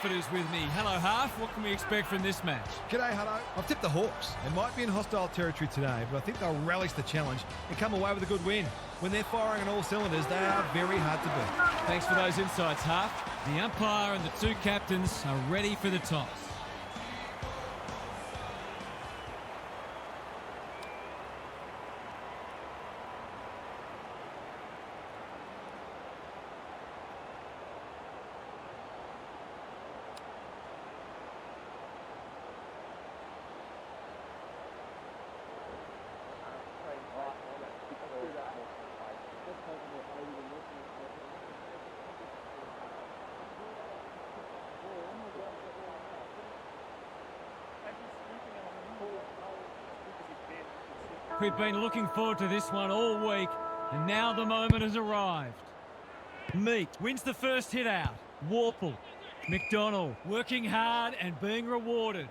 Harford is with me. Hello, Harf. What can we expect from this match? G'day, Hutto. I've tipped the Hawks. They might be in hostile territory today, but I think they'll relish the challenge and come away with a good win. When they're firing on all cylinders, they are very hard to beat. Thanks for those insights, Harf. The umpire and the two captains are ready for the toss. We've been looking forward to this one all week, and now the moment has arrived. Meek wins the first hit out. Warple. McDonald working hard and being rewarded.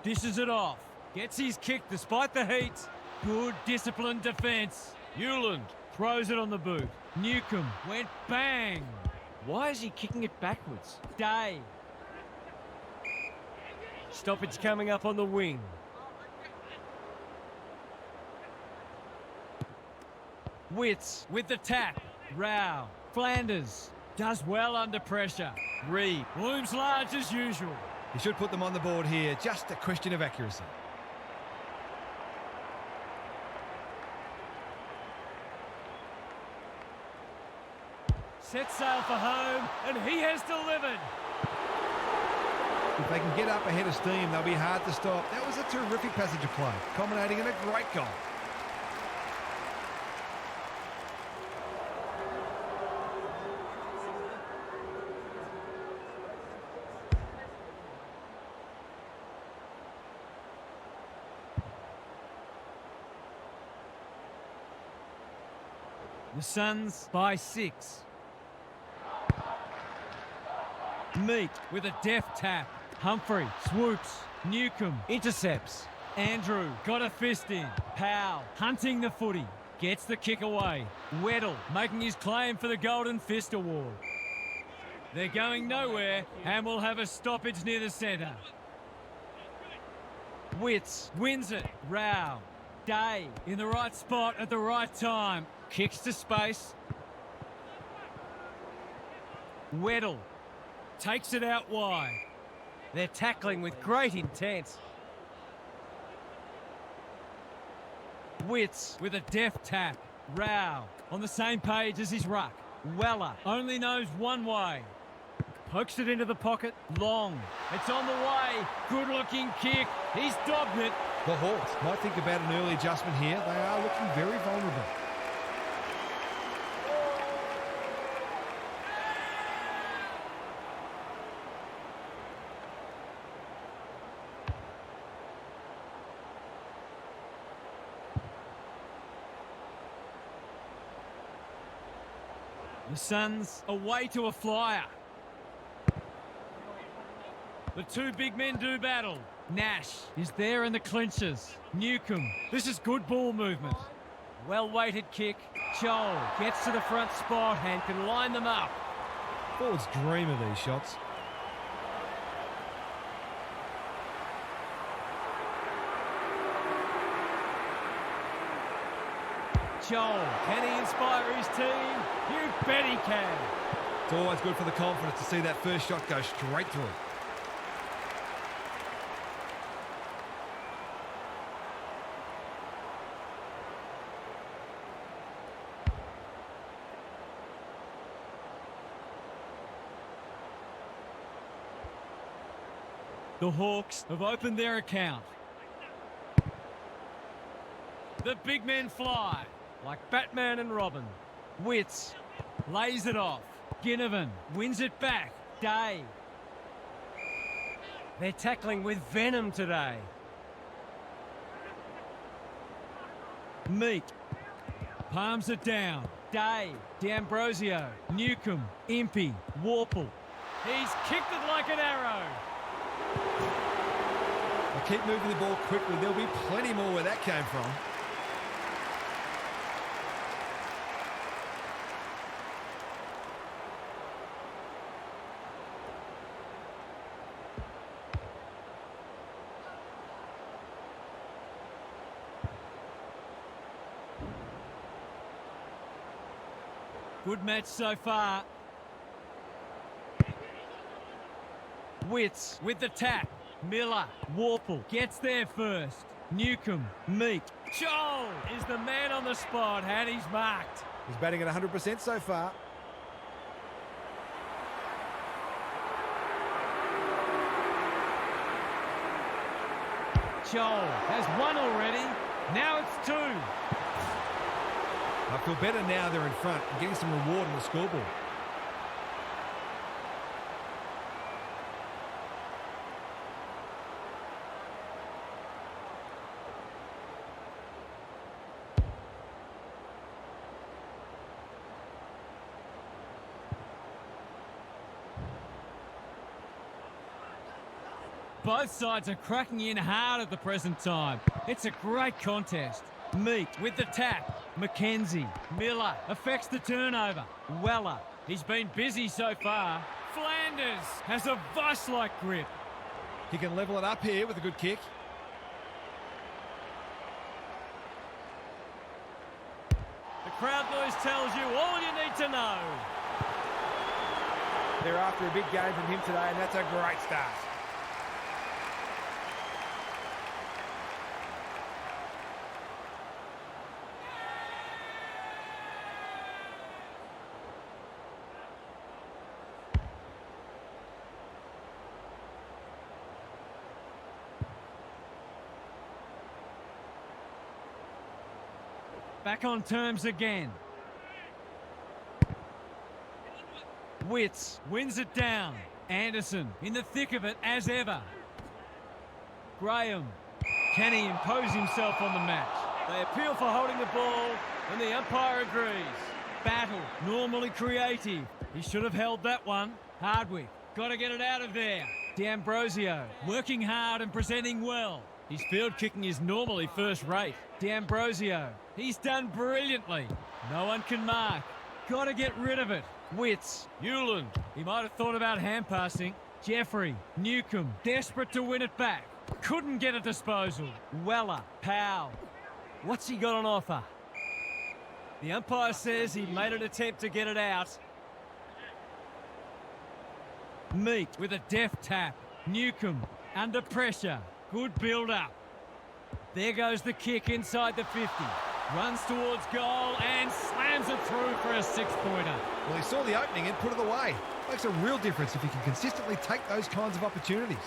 Dishes it off. Gets his kick despite the heat. Good disciplined defence. Hewland throws it on the boot. Newcomb went bang. Why is he kicking it backwards? Day. Stoppage coming up on the wing. Witts with the tap. Rao. Flanders does well under pressure. Reed looms large as usual. He should put them on the board here. Just a question of accuracy. Set sail for home, and he has delivered. If they can get up ahead of steam, they'll be hard to stop. That was a terrific passage of play, culminating in a great goal. The Suns by 6. Meek with a deft tap. Humphrey swoops. Newcomb intercepts. Andrew got a fist in. Powell hunting the footy. Gets the kick away. Weddle making his claim for the Golden Fist Award. They're going nowhere and will have a stoppage near the centre. Witts wins it. Rao. Day in the right spot at the right time. Kicks to space. Weddle takes it out wide. They're tackling with great intent. Witts with a deft tap. Rao on the same page as his ruck. Weller only knows one way. Pokes it into the pocket. Long. It's on the way. Good looking kick. He's dobbed it. The Hawks might think about an early adjustment here. They are looking very vulnerable. The Suns away to a flyer. The two big men do battle. Nash is there in the clinches. Newcomb. This is good ball movement. Well-weighted kick. Joel gets to the front spot and can line them up. Forwards dream of these shots. Joel, can he inspire his team? You bet he can. It's always good for the confidence to see that first shot go straight through. The Hawks have opened their account. The big men fly. Like Batman and Robin. Witts lays it off. Ginnivan wins it back. Day. They're tackling with venom today. Meek palms it down. Day. D'Ambrosio. Newcomb. Impey. Warple. He's kicked it like an arrow. They keep moving the ball quickly. There'll be plenty more where that came from. Good match so far. Witts with the tap. Miller. Warple gets there first. Newcomb. Meek. Joel is the man on the spot and he's marked. He's batting at 100% so far. Joel has one already. Now it's two. I feel better now they're in front and getting some reward on the scoreboard. Both sides are cracking in hard at the present time. It's a great contest. Meek with the tap. McKenzie. Miller affects the turnover. Weller. He's been busy so far. Flanders has a vice-like grip. He can level it up here with a good kick. The crowd noise tells you all you need to know. They're after a big game from him today, and that's a great start. Back on terms again. Witts wins it down. Anderson in the thick of it as ever. Graham. Can he impose himself on the match? They appeal for holding the ball and the umpire agrees. Battle, normally creative. He should have held that one. Hardwick, got to get it out of there. D'Ambrosio, working hard and presenting well. His field kicking is normally first rate. D'Ambrosio, he's done brilliantly. No one can mark. Got to get rid of it. Witts, Hewland, he might have thought about hand passing. Jeffrey, Newcomb, desperate to win it back. Couldn't get a disposal. Weller, Powell. What's he got on offer? The umpire says he made an attempt to get it out. Meek with a deft tap. Newcomb under pressure. Good build-up. There goes the kick inside the 50. Runs towards goal and slams it through for a six-pointer. Well, he saw the opening and put it away. Makes a real difference if he can consistently take those kinds of opportunities.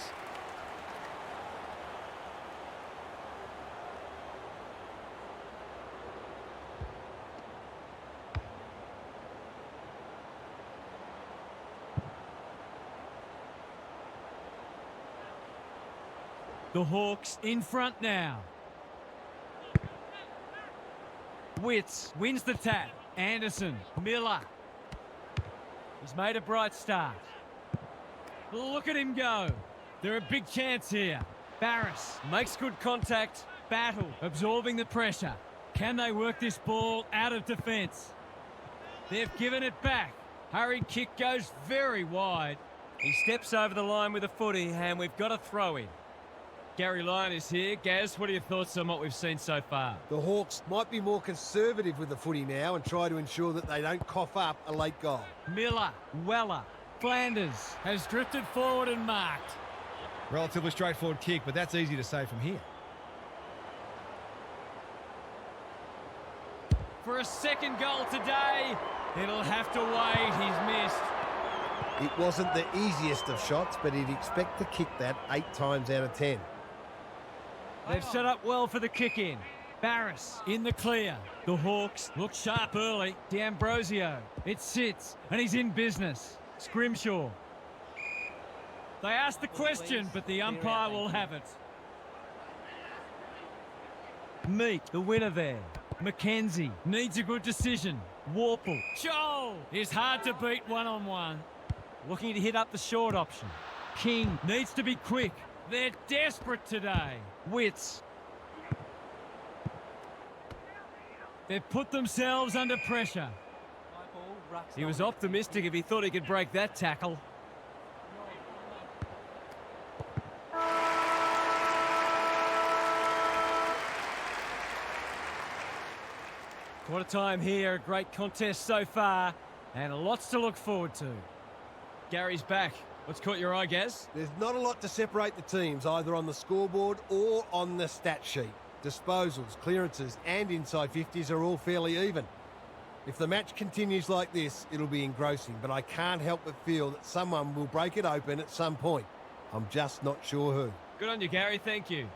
The Hawks in front now. Witts wins the tap. Anderson, Miller. He's made a bright start. Look at him go. They're a big chance here. Barris makes good contact. Battle, absorbing the pressure. Can they work this ball out of defence? They've given it back. Hurried kick goes very wide. He steps over the line with a footy, and we've got a throw in. Gary Lyon is here. Gaz, what are your thoughts on what we've seen so far? The Hawks might be more conservative with the footy now and try to ensure that they don't cough up a late goal. Miller, Weller, Flanders has drifted forward and marked. Relatively straightforward kick, but that's easy to say from here. For a second goal today, it'll have to wait. He's missed. It wasn't the easiest of shots, but he'd expect to kick that 8 times out of 10. They've set up well for the kick-in. Barris in the clear. The Hawks look sharp early. D'Ambrosio. It sits, and he's in business. Scrimshaw. They asked the question, but the umpire will have it. Meek, the winner there. Mackenzie needs a good decision. Warple. Joel is hard to beat one-on-one. Looking to hit up the short option. King needs to be quick. They're desperate today. Wits. They've put themselves under pressure. He was optimistic if he thought he could break that tackle. What a time here, a great contest so far, and lots to look forward to. Gary's back. What's caught your eye, Gaz? There's not a lot to separate the teams, either on the scoreboard or on the stat sheet. Disposals, clearances and inside 50s are all fairly even. If the match continues like this, it'll be engrossing, but I can't help but feel that someone will break it open at some point. I'm just not sure who. Good on you, Gary. Thank you.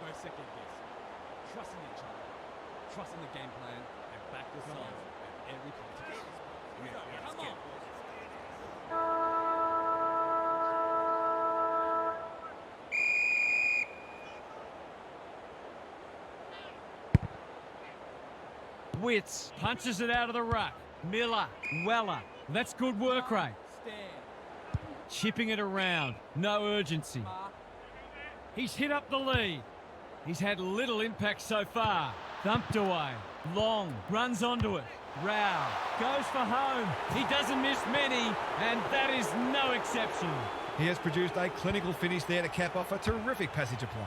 No second guess. Trusting each other. Trusting the game plan and back yourself at every contest. Come on. Wits punches it out of the ruck. Miller, Weller. That's good work rate. Chipping it around. No urgency. He's hit up the lead. He's had little impact so far. Thumped away. Long runs onto it. Rao goes for home. He doesn't miss many, and that is no exception. He has produced a clinical finish there to cap off a terrific passage of play.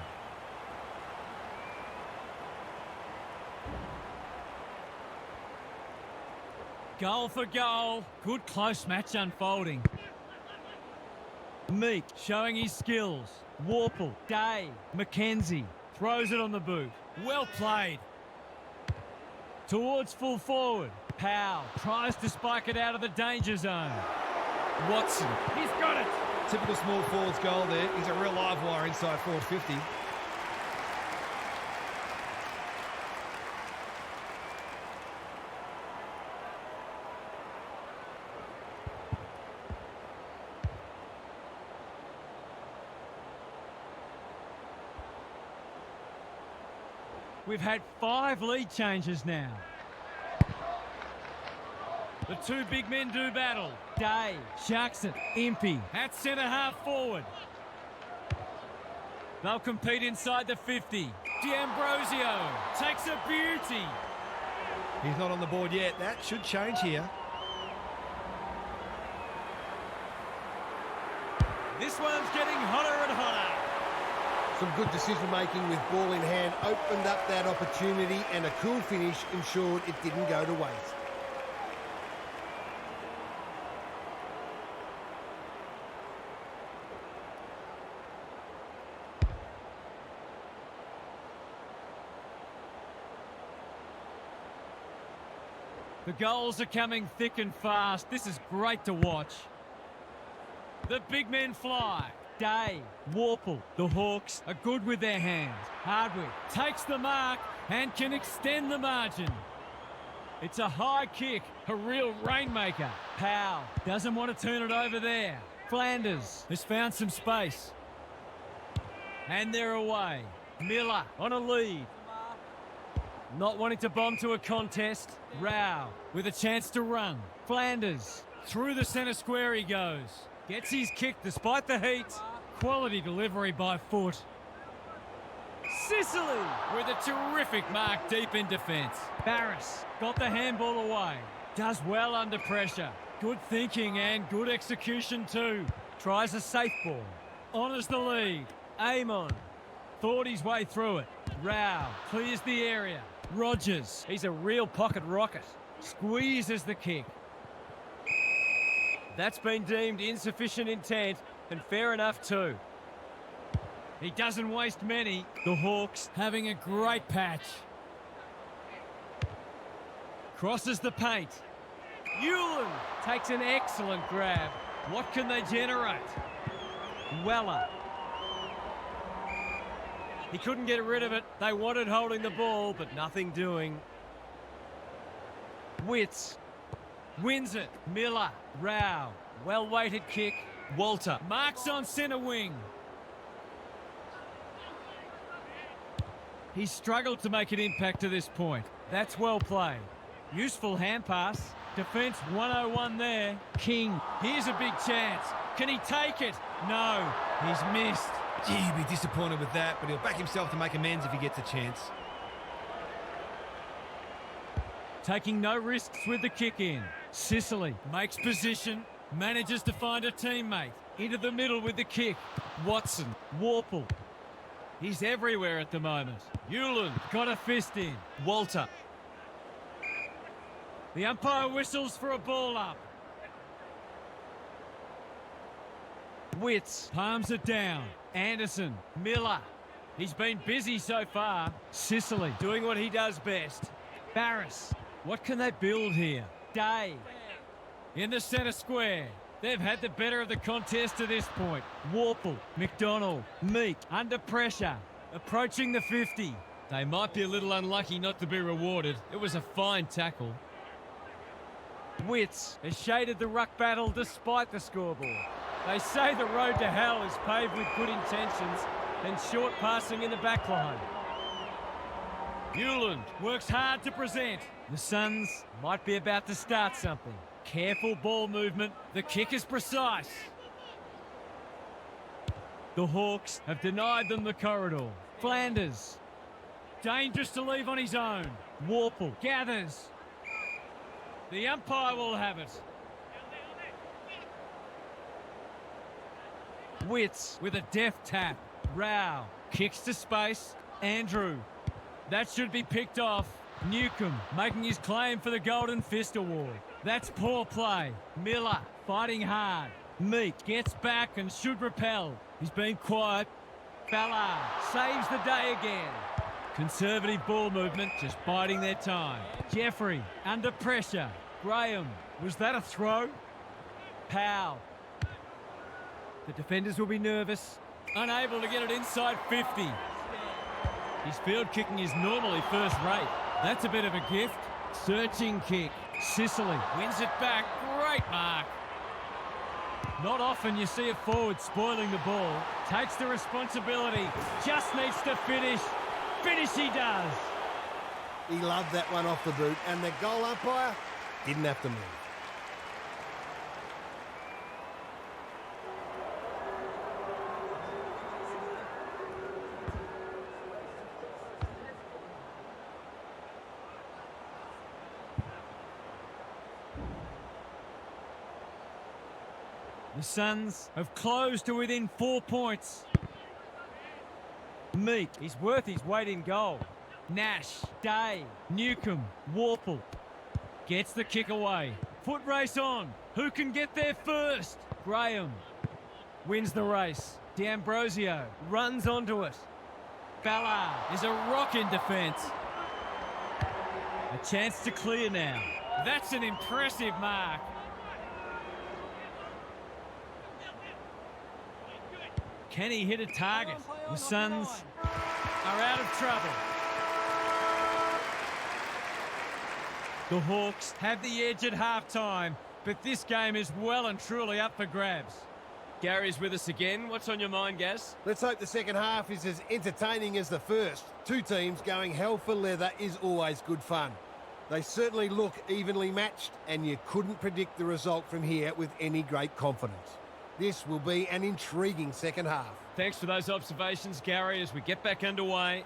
Goal for goal. Good close match unfolding. Meek showing his skills. Warple, Day, Mackenzie throws it on the boot. Well played. Towards full forward. Powell tries to spike it out of the danger zone. Watson, he's got it. Typical small forwards goal there. He's a real live wire inside forward 50. We've had 5 lead changes now. The two big men do battle. Day sharks it. Impey at centre half forward. They'll compete inside the 50. D'Ambrosio takes a beauty. He's not on the board yet. That should change here. This one's getting hotter and hotter. Some good decision-making with ball in hand opened up that opportunity, and a cool finish ensured it didn't go to waste. The goals are coming thick and fast. This is great to watch. The big men fly. Day, Warple, the Hawks are good with their hands. Hardwick takes the mark and can extend the margin. It's a high kick, a real rainmaker. Powell doesn't want to turn it over there. Flanders has found some space. And they're away. Miller on a lead. not wanting to bomb to a contest. Rao with a chance to run. Flanders through the centre square he goes. Gets his kick despite the heat. Quality delivery by foot. Sicily with a terrific mark deep in defence. Barris got the handball away. Does well under pressure. Good thinking and good execution too. Tries a safe ball. Honours the lead. Amon thought his way through it. Rao clears the area. Rogers, he's a real pocket rocket. Squeezes the kick. That's been deemed insufficient intent, and fair enough too. He doesn't waste many. The Hawks having a great patch. Crosses the paint. Ewan takes an excellent grab. What can they generate? Weller. He couldn't get rid of it. They wanted holding the ball, but nothing doing. Witts wins it. Miller. Rao. Well-weighted kick. Walter marks on centre wing. He's struggled to make an impact to this point. That's well played. Useful hand pass. Defence 101 there. King. Here's a big chance. Can he take it? No. He's missed. Gee, he'd be disappointed with that, but he'll back himself to make amends if he gets a chance. Taking no risks with the kick in. Sicily makes position. Manages to find a teammate. Into the middle with the kick. Watson. Warple. He's everywhere at the moment. Hewland got a fist in. Walter. The umpire whistles for a ball up. Witts palms it down. Anderson. Miller. He's been busy so far. Sicily doing what he does best. Barris. What can they build here? Day. In the centre square. They've had the better of the contest to this point. Warple. McDonald. Meek. Under pressure. Approaching the 50. They might be a little unlucky not to be rewarded. It was a fine tackle. Witts has shaded the ruck battle despite the scoreboard. They say the road to hell is paved with good intentions and short passing in the back line. Hewland works hard to present. The Suns might be about to start something. Careful ball movement. The kick is precise. The Hawks have denied them the corridor. Flanders. Dangerous to leave on his own. Warple gathers. The umpire will have it. Witts with a deft tap. Rao kicks to space. Andrew. That should be picked off. Newcomb making his claim for the Golden Fist Award. That's poor play. Miller fighting hard. Meek gets back and should repel. He's been quiet. Ballard saves the day again. Conservative ball movement, just biding their time. Jeffrey under pressure. Graham, was that a throw? Powell. The defenders will be nervous. Unable to get it inside 50. His field kicking is normally first rate. That's a bit of a gift. Searching kick. Sicily wins it back. Great mark. Not often you see a forward spoiling the ball. Takes the responsibility. Just needs to finish. Finish he does. He loved that one off the boot, and the goal umpire didn't have to move. The Suns have closed to within 4 points. Meek, he's worth his weight in gold. Nash, Day, Newcomb, Warple. Gets the kick away. Foot race on. Who can get there first? Graham wins the race. D'Ambrosio runs onto it. Ballard is a rock in defence. A chance to clear now. That's an impressive mark. Can he hit a target? The Suns are out of trouble. The Hawks have the edge at half-time, but this game is well and truly up for grabs. Gary's with us again. What's on your mind, Gaz? Let's hope the second half is as entertaining as the first. Two teams going hell for leather is always good fun. They certainly look evenly matched, and you couldn't predict the result from here with any great confidence. This will be an intriguing second half. Thanks for those observations, Gary, as we get back underway.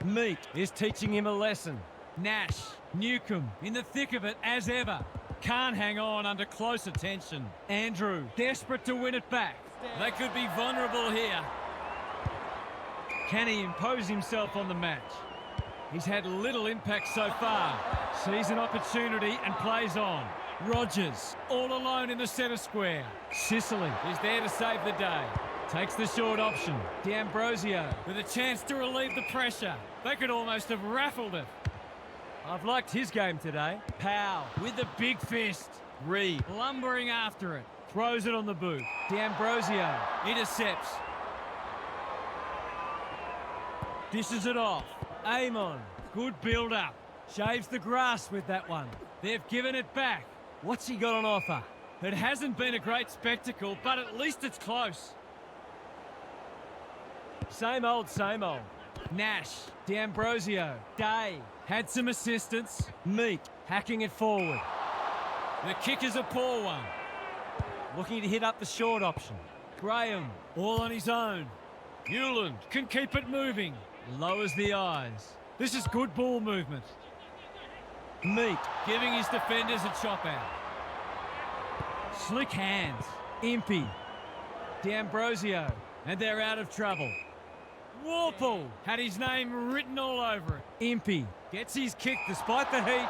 Meat is teaching him a lesson. Nash, Newcomb, in the thick of it as ever. Can't hang on under close attention. Andrew, desperate to win it back. They could be vulnerable here. Can he impose himself on the match? He's had little impact so far. Sees an opportunity and plays on. Rogers, all alone in the centre square. Sicily is there to save the day. Takes the short option. D'Ambrosio with a chance to relieve the pressure. They could almost have raffled it. I've liked his game today. Powell with the big fist. Reed lumbering after it. Throws it on the boot. D'Ambrosio intercepts. Dishes it off. Amon, good build-up. Shaves the grass with that one. They've given it back. What's he got on offer? It hasn't been a great spectacle, but at least it's close. Same old, same old. Nash, D'Ambrosio, Day, had some assistance. Meat, hacking it forward. The kick is a poor one. Looking to hit up the short option. Graham, all on his own. Newland can keep it moving. Lowers the eyes. This is good ball movement. Meat, giving his defenders a chop out. Slick hands. Impey. D'Ambrosio, and they're out of trouble. Warple had his name written all over it. Impey gets his kick despite the heat.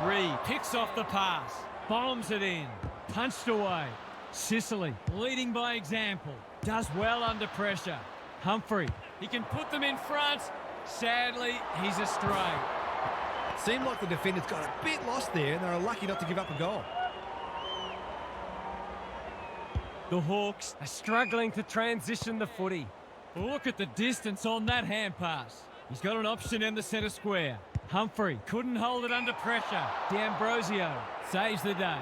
Reed picks off the pass. Bombs it in. Punched away. Sicily leading by example. Does well under pressure. Humphrey, he can put them in front. Sadly, he's astray. Seemed like the defenders got a bit lost there, and they were lucky not to give up a goal. The Hawks are struggling to transition the footy. Look at the distance on that hand pass. He's got an option in the centre square. Humphrey couldn't hold it under pressure. D'Ambrosio saves the day.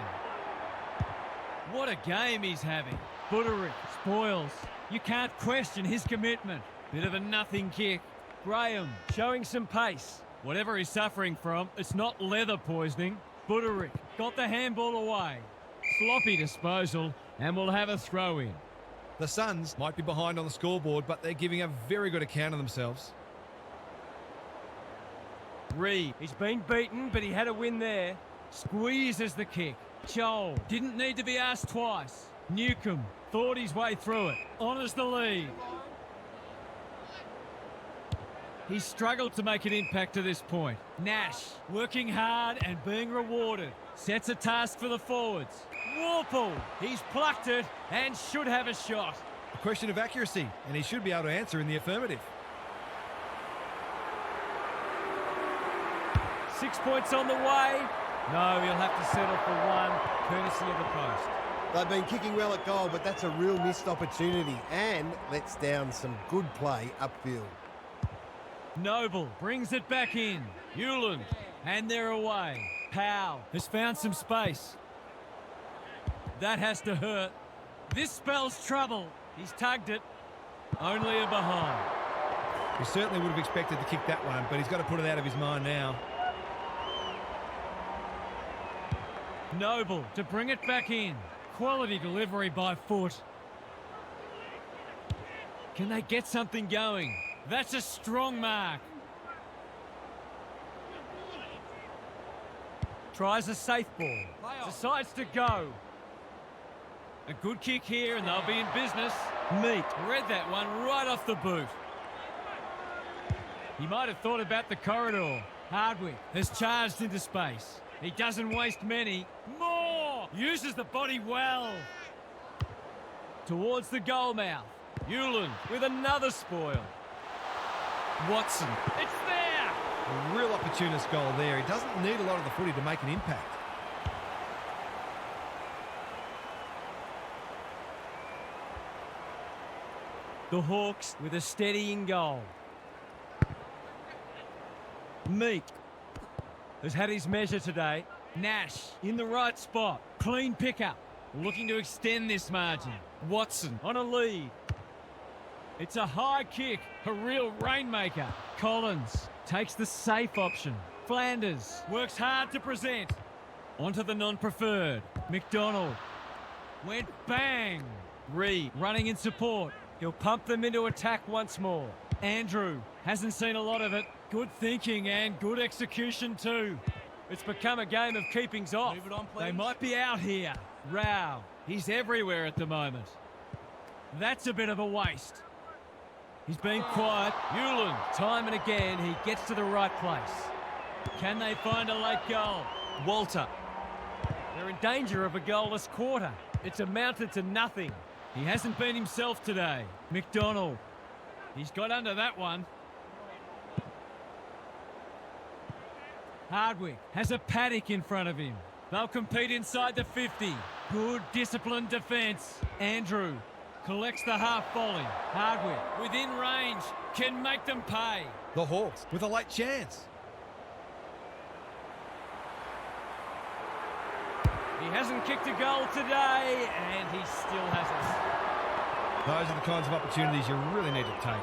What a game he's having. Butterick spoils. You can't question his commitment. Bit of a nothing kick. Graham showing some pace. Whatever he's suffering from, it's not leather poisoning. Butterick got the handball away. Sloppy disposal, and we'll have a throw in. The Suns might be behind on the scoreboard, but they're giving a very good account of themselves. Reed, he's been beaten, but he had a win there. Squeezes the kick. Joel didn't need to be asked twice. Newcomb thought his way through it. Honours the lead. He's struggled to make an impact to this point. Nash working hard and being rewarded. Sets a task for the forwards. Warple, he's plucked it and should have a shot. A question of accuracy, and he should be able to answer in the affirmative. 6 points on the way. No, he'll have to settle for one, courtesy of the post. They've been kicking well at goal, but that's a real missed opportunity and lets down some good play upfield. Noble brings it back in. Newland, and they're away. Powell has found some space. That has to hurt. This spells trouble. He's tugged it. Only a behind. We certainly would have expected to kick that one, but he's got to put it out of his mind now. Noble to bring it back in. Quality delivery by foot. Can they get something going? That's a strong mark. Tries a safe ball. Decides to go. A good kick here and they'll be in business. Meat read that one right off the boot. He might have thought about the corridor. Hardwick has charged into space. He doesn't waste many. More! Uses the body well. towards the goal mouth. Hewland with another spoil. Watson, it's there! A real opportunist goal there. He doesn't need a lot of the footy to make an impact. The Hawks with a steadying goal. Meek has had his measure today. Nash in the right spot. Clean pickup. Looking to extend this margin. Watson on a lead. It's a high kick. A real rainmaker. Collins takes the safe option. Flanders works hard to present. Onto the non-preferred. McDonald went bang. Reed running in support. He'll pump them into attack once more. Andrew hasn't seen a lot of it. Good thinking and good execution too. It's become a game of keepings off. Move it on, please. They might be out here. Rao, he's everywhere at the moment. That's a bit of a waste. He's been quiet. Hewland, time and again, he gets to the right place. Can they find a late goal? Walter. They're in danger of a goalless quarter. It's amounted to nothing. He hasn't been himself today. McDonald. He's got under that one. Hardwick has a paddock in front of him. They'll compete inside the 50. Good disciplined defence. Andrew collects the half volley. Hardwick within range can make them pay. The Hawks with a late chance. He hasn't kicked a goal today, and he still hasn't. Those are the kinds of opportunities you really need to take.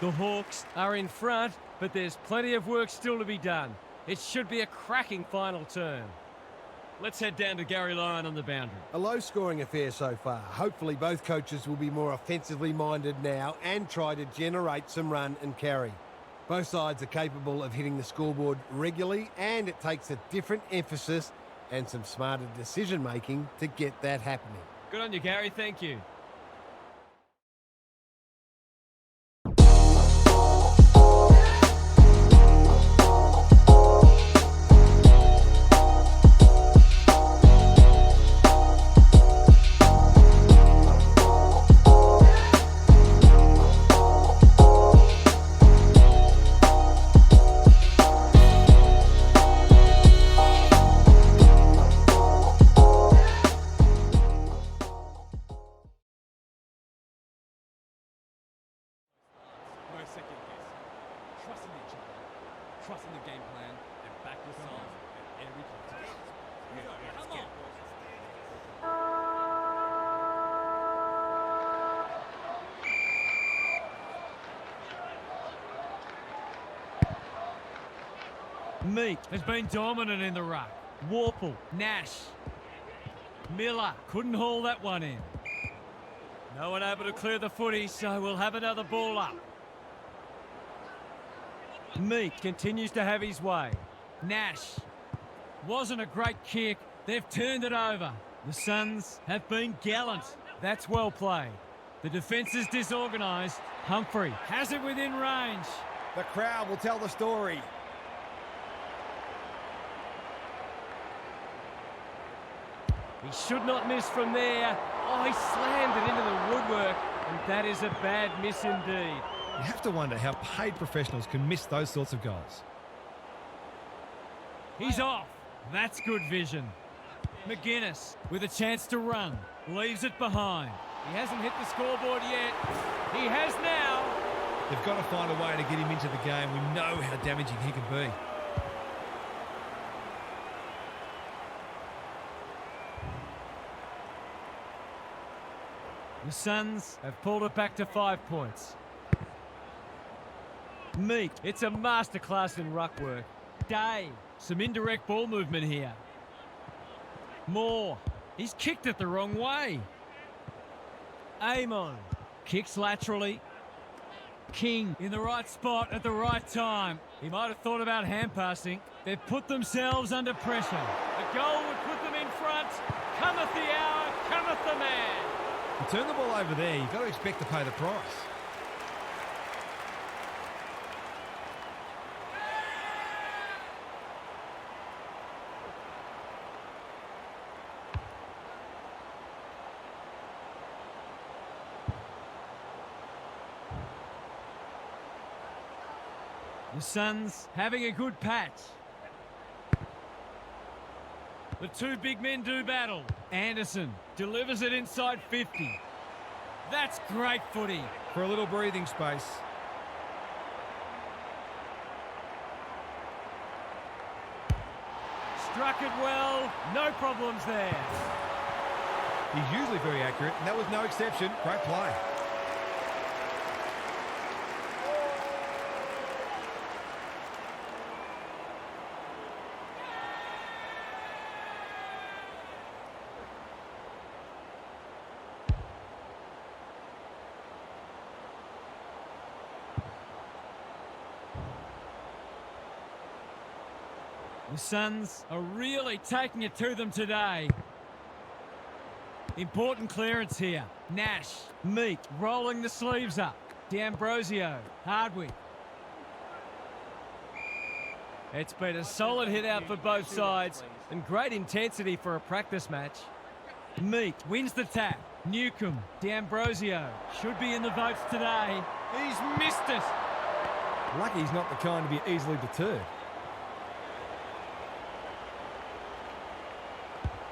The Hawks are in front, but there's plenty of work still to be done. It should be a cracking final term. Let's head down to Gary Lyon on the boundary. A low-scoring affair so far. Hopefully both coaches will be more offensively minded now and try to generate some run and carry. Both sides are capable of hitting the scoreboard regularly, and it takes a different emphasis and some smarter decision-making to get that happening. Good on you, Gary. Thank you. No second guess. Trust in each other. Trust in the game plan and back yourself at every contest. Come on. Meek has been dominant in the ruck. Warple, Nash. Miller couldn't haul that one in. No one able to clear the footy, so we'll have another ball up. Meek continues to have his way. Nash. Wasn't a great kick. They've turned it over. The Suns have been gallant. That's well played. The defence is disorganised. Humphrey has it within range. The crowd will tell the story. He should not miss from there. Oh, he slammed it into the woodwork, and that is a bad miss indeed. You have to wonder how paid professionals can miss those sorts of goals. He's off. That's good vision. McGuinness with a chance to run. Leaves it behind. He hasn't hit the scoreboard yet. He has now. They've got to find a way to get him into the game. We know how damaging he can be. The Suns have pulled it back to 5 points. Meek, it's a masterclass in ruck work. Day, some indirect ball movement here. Moore, he's kicked it the wrong way. Amon, kicks laterally. King in the right spot at the right time. He might have thought about hand passing. They've put themselves under pressure. A goal would put them in front. Cometh the hour, cometh the man. You turn the ball over there, you've got to expect to pay the price. The Suns having a good patch. The two big men do battle. Anderson delivers it inside 50. That's great footy. For a little breathing space. Struck it well. No problems there. He's usually very accurate, and that was no exception. Great play. The Suns are really taking it to them today. Important clearance here. Nash, Meek, rolling the sleeves up. D'Ambrosio, Hardwick. It's been a solid hit out for both sides and great intensity for a practice match. Meek wins the tap. Newcomb, D'Ambrosio should be in the votes today. He's missed it. Lucky he's not the kind to be easily deterred.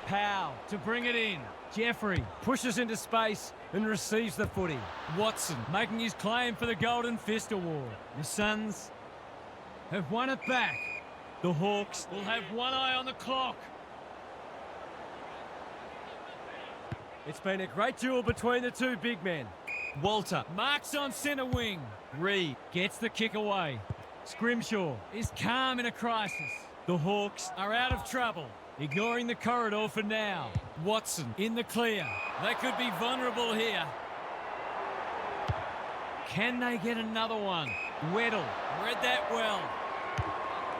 Powell to bring it in. Jeffrey pushes into space and receives the footy. Watson making his claim for the Golden Fist Award. The Suns have won it back. The Hawks will have one eye on the clock. It's been a great duel between the two big men. Walter marks on centre wing. Reed gets the kick away. Scrimshaw is calm in a crisis. The Hawks are out of trouble. Ignoring the corridor for now. Watson in the clear. They could be vulnerable here. Can they get another one? Weddle read that well.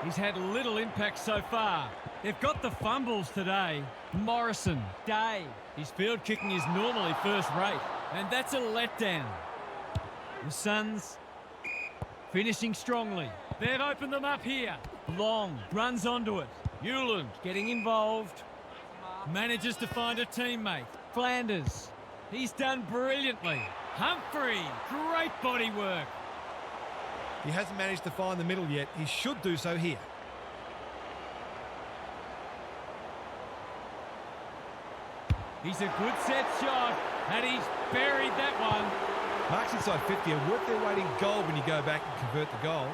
He's had little impact so far. They've got the fumbles today. Morrison, Day. His field kicking is normally first rate, and that's a letdown. The Suns finishing strongly. They've opened them up here. Long runs onto it. Hewland getting involved. Manages to find a teammate. Flanders. He's done brilliantly. Humphrey. Great body work. He hasn't managed to find the middle yet. He should do so here. He's a good set shot, and he's buried that one. Marks inside 50 are worth their weight in gold when you go back and convert the goal.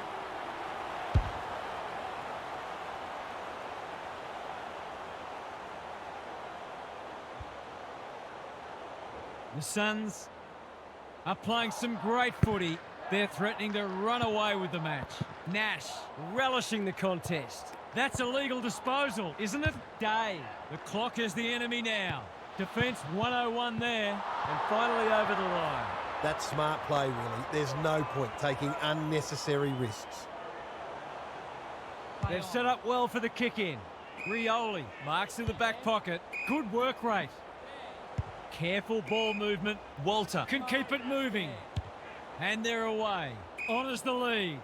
The Suns are playing some great footy. They're threatening to run away with the match. Nash relishing the contest. That's a legal disposal, isn't it? Day. The clock is the enemy now. Defence 101 there, and finally over the line. That's smart play, really. There's no point taking unnecessary risks. They've set up well for the kick-in. Rioli marks in the back pocket. Good work rate. Careful ball movement. Walter can keep it moving. And they're away. Honours the lead.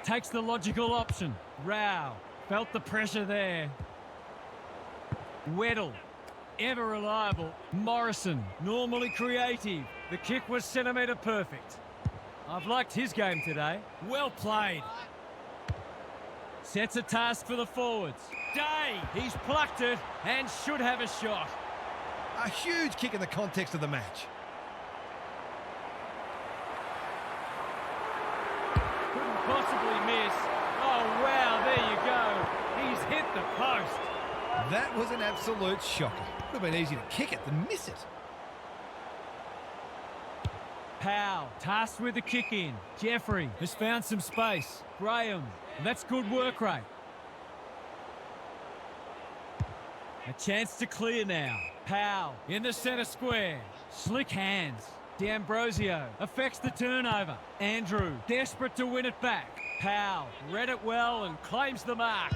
Takes the logical option. Rao felt the pressure there. Weddle, ever reliable. Morrison, normally creative. The kick was centimetre perfect. I've liked his game today. Well played. Sets a task for the forwards. Day, he's plucked it and should have a shot. A huge kick in the context of the match. Couldn't possibly miss. Oh, wow, there you go. He's hit the post. That was an absolute shocker. Would have been easy to kick it than miss it. Powell, tasked with the kick in. Jeffrey has found some space. Graham, that's good work rate. A chance to clear now. Powell in the centre square. Slick hands. D'Ambrosio affects the turnover. Andrew desperate to win it back. Powell read it well and claims the mark.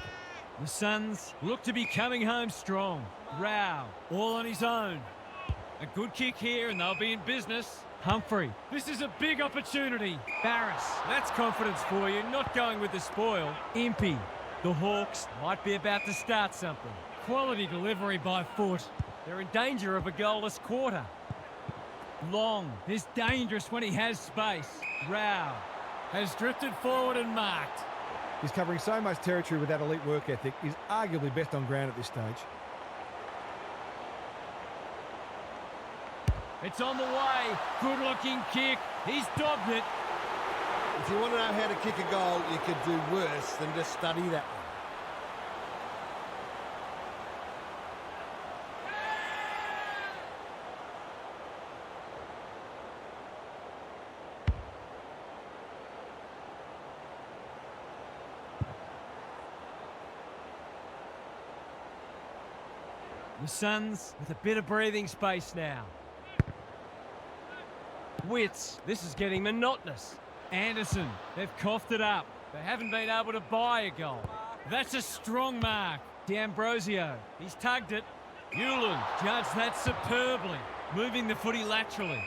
The Suns look to be coming home strong. Rao all on his own. A good kick here and they'll be in business. Humphrey, this is a big opportunity. Barris, that's confidence for you, not going with the spoil. Impey, the Hawks might be about to start something. Quality delivery by foot. They're in danger of a goalless quarter. Long is dangerous when he has space. Rao has drifted forward and marked. He's covering so much territory with that elite work ethic. He's arguably best on ground at this stage. It's on the way. Good-looking kick. He's dobbed it. If you want to know how to kick a goal, you could do worse than just study that one. The Suns with a bit of breathing space now. Wits, this is getting monotonous. Anderson, they've coughed it up. They haven't been able to buy a goal. That's a strong mark. D'Ambrosio, he's tugged it. Hewland judged that superbly, moving the footy laterally.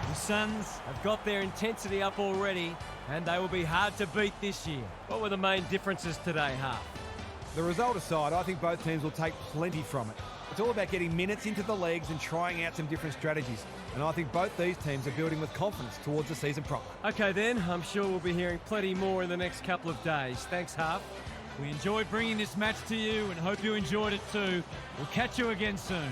The Suns have got their intensity up already, and they will be hard to beat this year. What were the main differences today, Half? The result aside, I think both teams will take plenty from it. It's all about getting minutes into the legs and trying out some different strategies. And I think both these teams are building with confidence towards the season proper. Okay then, I'm sure we'll be hearing plenty more in the next couple of days. Thanks, Half. We enjoyed bringing this match to you and hope you enjoyed it too. We'll catch you again soon.